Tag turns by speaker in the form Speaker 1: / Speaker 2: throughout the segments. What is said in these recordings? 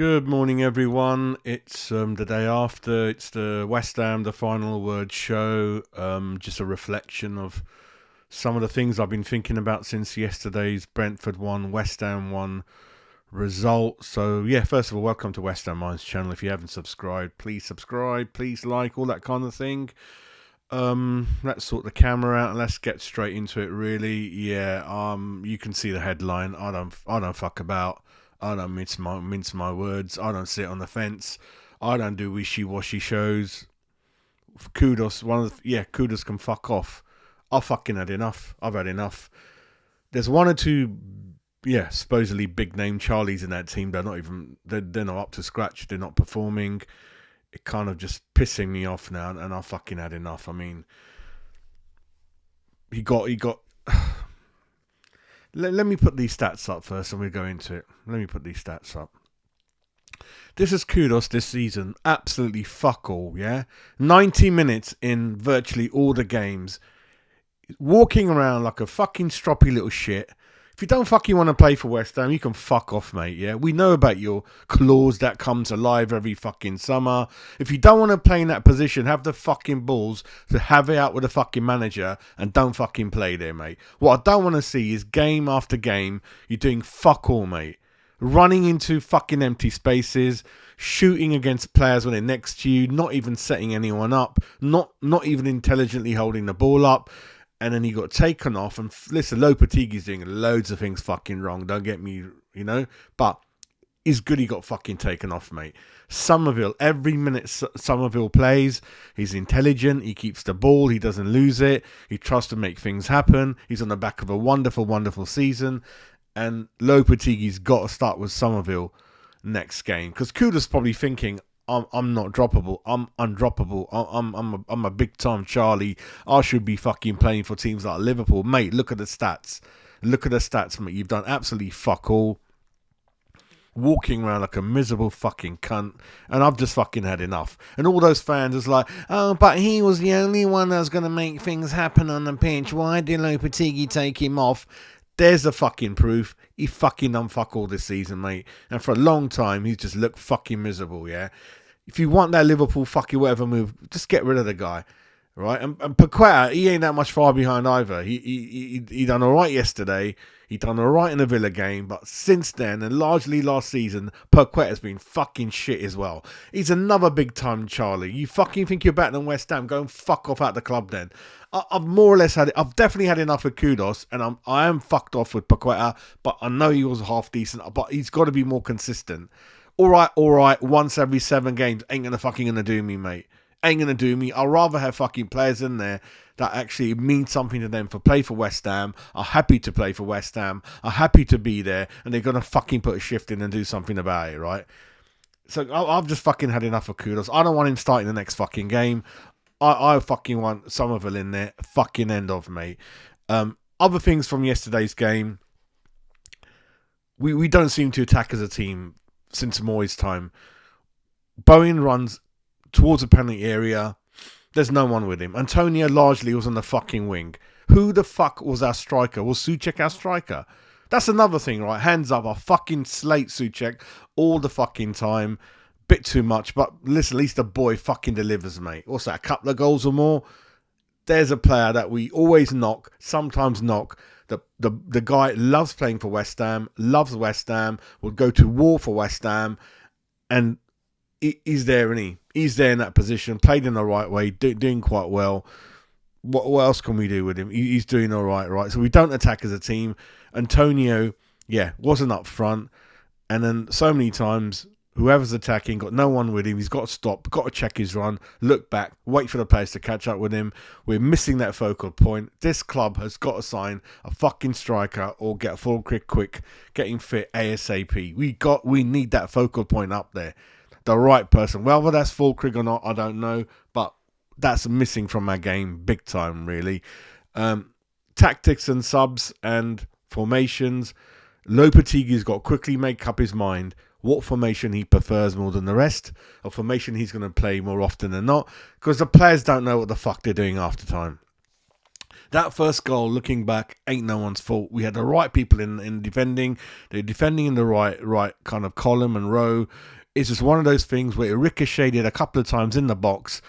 Speaker 1: Good morning, everyone. It's the day after. It's the West Ham, the final word show. Just a reflection of some of the things I've been thinking about since yesterday's Brentford 1, West Ham 1 result. So, yeah, first of all, welcome to West Ham Minds channel. If you haven't subscribed, please like, all that kind of thing. Let's sort the camera out and let's get straight into it, really. Yeah, you can see the headline. I don't fuck about. I don't mince my words. I don't sit on the fence. I don't do wishy-washy shows. Kudus, Kudus can fuck off. I've fucking had enough. I've had enough. There's one or two, supposedly big name Charlies in that team. They're not up to scratch. They're not performing. It kind of just pissing me off now, and I fucking had enough. I mean, he got. Let me put these stats up first and we'll go into it. Let me put these stats up. This is Kudus this season. Absolutely fuck all, yeah? 90 minutes in virtually all the games. Walking around like a fucking stroppy little shit. If you don't fucking want to play for West Ham, you can fuck off, mate, yeah? We know about your clause that comes alive every fucking summer. If you don't want to play in that position, have the fucking balls to have it out with the fucking manager and don't fucking play there, mate. What I don't want to see is game after game, you're doing fuck all, mate. Running into fucking empty spaces, shooting against players when they're next to you, not even setting anyone up, not even intelligently holding the ball up. And then he got taken off. And listen, Lopetegui's doing loads of things fucking wrong. Don't get me, But it's good he got fucking taken off, mate. Somerville, every minute Somerville plays, he's intelligent. He keeps the ball. He doesn't lose it. He tries to make things happen. He's on the back of a wonderful, wonderful season. And Lopetegui's got to start with Somerville next game. Because Kudus probably thinking, I'm not droppable. I'm undroppable. I'm a big time Charlie. I should be fucking playing for teams like Liverpool, mate. Look at the stats. Look at the stats, mate. You've done absolutely fuck all. Walking around like a miserable fucking cunt, and I've just fucking had enough. And all those fans is like, oh, but he was the only one that was going to make things happen on the pitch. Why did Lopetegui take him off? There's the fucking proof. He fucking done fuck all this season, mate. And for a long time, he's just looked fucking miserable, yeah? If you want that Liverpool fucking whatever move, just get rid of the guy, right? And Paqueta, he ain't that much far behind either. He done all right yesterday. He done all right in the Villa game. But since then, and largely last season, Paqueta's been fucking shit as well. He's another big time Charlie. You fucking think you're better than West Ham? Go and fuck off out the club then. I've more or less had it. I've definitely had enough of Kudus, and I am fucked off with Paqueta. But I know he was half decent. But he's got to be more consistent. All right, once every 7 games ain't gonna do me, mate. Ain't gonna do me. I'd rather have fucking players in there that actually mean something to them play for West Ham, are happy to play for West Ham, are happy to be there, and they're gonna fucking put a shift in and do something about it, right? So I've just fucking had enough of Kudus. I don't want him starting the next fucking game. I fucking want Somerville in there. Fucking end of, mate. Other things from yesterday's game. We don't seem to attack as a team since Moyes' time. Bowen runs towards the penalty area. There's no one with him. Antonio largely was on the fucking wing. Who the fuck was our striker? Was Souček our striker? That's another thing, right? Hands up. I fucking slate Souček all the fucking time. Bit too much, but listen, at least the boy fucking delivers, mate. What's that, a couple of goals or more? There's a player that we always knock, sometimes knock. The guy loves playing for West Ham, loves West Ham, will go to war for West Ham, and he's there, and he's there in that position, played in the right way, doing quite well. What else can we do with him? He's doing all right? So we don't attack as a team. Antonio, wasn't up front, and then so many times, whoever's attacking, got no one with him. He's got to stop, got to check his run, look back, wait for the players to catch up with him. We're missing that focal point. This club has got to sign a fucking striker or get a full quick, getting fit ASAP. We need that focal point up there. The right person. Whether that's Fulkrug or not, I don't know. But that's missing from our game big time, really. Tactics and subs and formations. Lopetegui's got to quickly make up his mind what formation he prefers more than the rest, or formation he's going to play more often than not, because the players don't know what the fuck they're doing after time. That first goal, looking back, ain't no one's fault. We had the right people in defending. They're defending in the right kind of column and row. It's just one of those things where it ricocheted a couple of times in the box,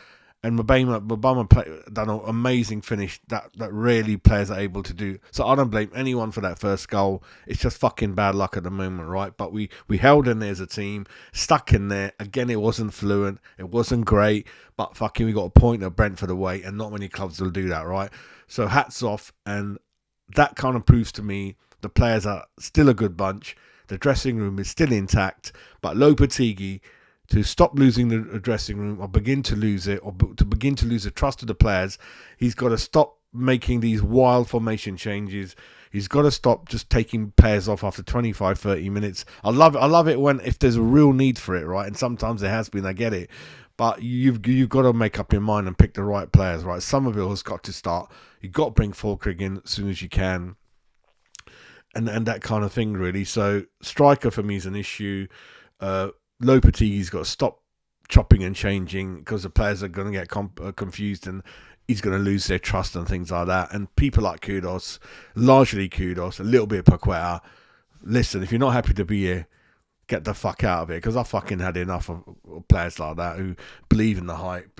Speaker 1: and Mbama done an amazing finish that rarely players are able to do. So I don't blame anyone for that first goal. It's just fucking bad luck at the moment, right? But we held in there as a team, stuck in there. Again, it wasn't fluent. It wasn't great. But fucking we got a point at Brentford away, and not many clubs will do that, right? So hats off. And that kind of proves to me the players are still a good bunch. The dressing room is still intact. But Lopetegui, to stop losing the dressing room or begin to lose it, or to begin to lose the trust of the players, he's got to stop making these wild formation changes. He's got to stop just taking players off after 25, 30 minutes. I love it when, if there's a real need for it, right? And sometimes there has been, I get it. But you've got to make up your mind and pick the right players, right? Somerville has got to start. You've got to bring Fulkrig in as soon as you can. And that kind of thing, really. So striker for me is an issue. Lopetegui's got to stop chopping and changing, because the players are going to get confused, and he's going to lose their trust and things like that. And people like Kudus, largely Kudus, a little bit of Paqueta. Listen, if you're not happy to be here, get the fuck out of it, because I fucking had enough of players like that who believe in the hype,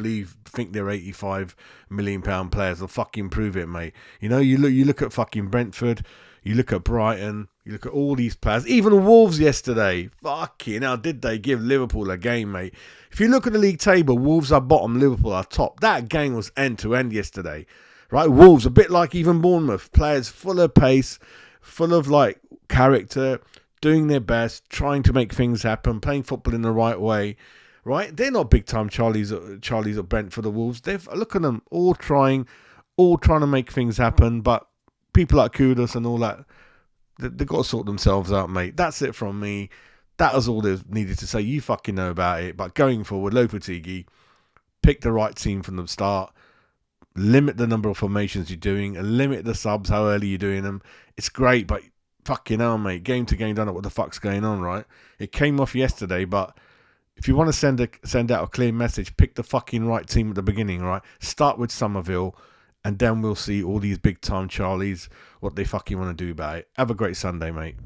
Speaker 1: think they're £85 million players. They'll fucking prove it, mate. You know, you look at fucking Brentford, you look at Brighton, you look at all these players, even Wolves yesterday. Fucking hell, did they give Liverpool a game, mate? If you look at the league table, Wolves are bottom, Liverpool are top. That game was end to end yesterday, right? Wolves, a bit like even Bournemouth, players full of pace, full of like character, doing their best, trying to make things happen, playing football in the right way, right? They're not big time Charlies or Brent for the Wolves. Look at them, all trying to make things happen. But people like Kudus and all that, they've got to sort themselves out, mate. That's it from me. That was all there's needed to say. You fucking know about it. But going forward, Lopetegui, pick the right team from the start. Limit the number of formations you're doing, and limit the subs, how early you're doing them. It's great, but fucking hell, mate. Game to game, don't know what the fuck's going on, right? It came off yesterday, but if you want to send out a clear message, pick the fucking right team at the beginning, right? Start with Somerville, and then we'll see all these big time Charlies, what they fucking want to do about it. Have a great Sunday, mate.